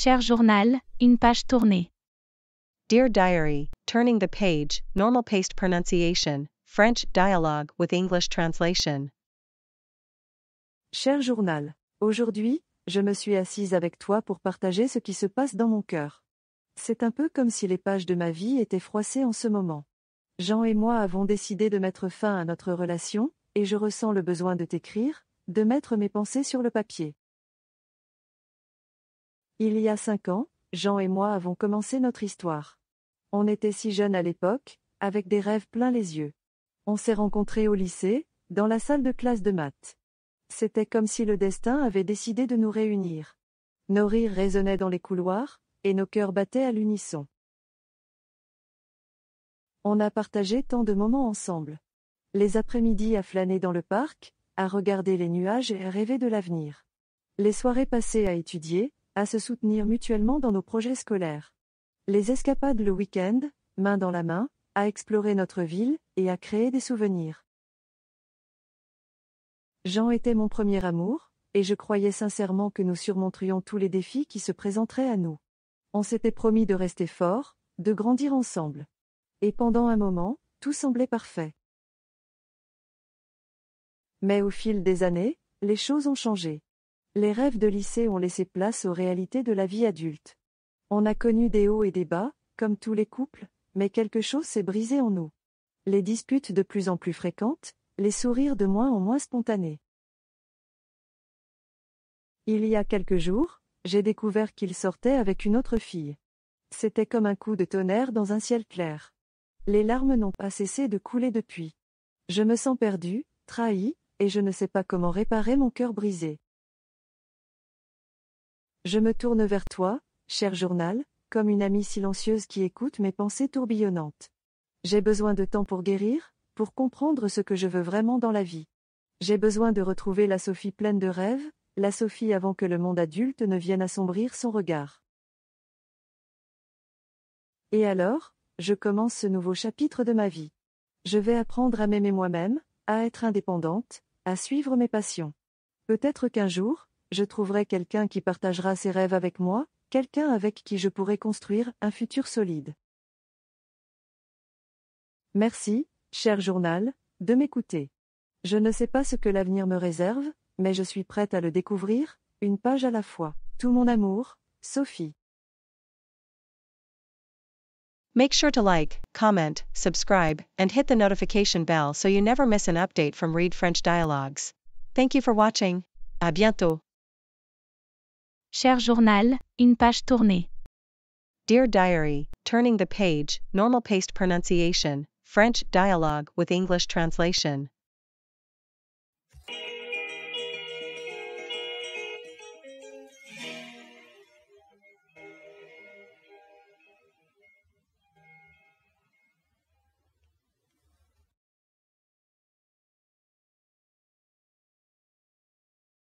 Cher journal, une page tournée. Dear Diary, turning the page, normal paced pronunciation, French dialogue with English translation. Cher journal, aujourd'hui, je me suis assise avec toi pour partager ce qui se passe dans mon cœur. C'est un peu comme si les pages de ma vie étaient froissées en ce moment. Jean et moi avons décidé de mettre fin à notre relation, et je ressens le besoin de t'écrire, de mettre mes pensées sur le papier. Il y a 5 ans, Jean et moi avons commencé notre histoire. On était si jeunes à l'époque, avec des rêves plein les yeux. On s'est rencontrés au lycée, dans la salle de classe de maths. C'était comme si le destin avait décidé de nous réunir. Nos rires résonnaient dans les couloirs, et nos cœurs battaient à l'unisson. On a partagé tant de moments ensemble. Les après-midi à flâner dans le parc, à regarder les nuages et à rêver de l'avenir. Les soirées passées à étudier, à se soutenir mutuellement dans nos projets scolaires. Les escapades le week-end, main dans la main, à explorer notre ville et à créer des souvenirs. Jean était mon premier amour, et je croyais sincèrement que nous surmonterions tous les défis qui se présenteraient à nous. On s'était promis de rester forts, de grandir ensemble. Et pendant un moment, tout semblait parfait. Mais au fil des années, les choses ont changé. Les rêves de lycée ont laissé place aux réalités de la vie adulte. On a connu des hauts et des bas, comme tous les couples, mais quelque chose s'est brisé en nous. Les disputes de plus en plus fréquentes, les sourires de moins en moins spontanés. Il y a quelques jours, j'ai découvert qu'il sortait avec une autre fille. C'était comme un coup de tonnerre dans un ciel clair. Les larmes n'ont pas cessé de couler depuis. Je me sens perdue, trahie, et je ne sais pas comment réparer mon cœur brisé. Je me tourne vers toi, cher journal, comme une amie silencieuse qui écoute mes pensées tourbillonnantes. J'ai besoin de temps pour guérir, pour comprendre ce que je veux vraiment dans la vie. J'ai besoin de retrouver la Sophie pleine de rêves, la Sophie avant que le monde adulte ne vienne assombrir son regard. Et alors, je commence ce nouveau chapitre de ma vie. Je vais apprendre à m'aimer moi-même, à être indépendante, à suivre mes passions. Peut-être qu'un jour, je trouverai quelqu'un qui partagera ses rêves avec moi, quelqu'un avec qui je pourrai construire un futur solide. Merci, cher journal, de m'écouter. Je ne sais pas ce que l'avenir me réserve, mais je suis prête à le découvrir, une page à la fois. Tout mon amour, Sophie. Make sure to like, comment, subscribe, and hit the notification bell so you never miss an update from Read French Dialogues. Thank you for watching. À bientôt. Cher journal, une page tournée. Dear Diary, turning the page, normal paced pronunciation, French dialogue with English translation.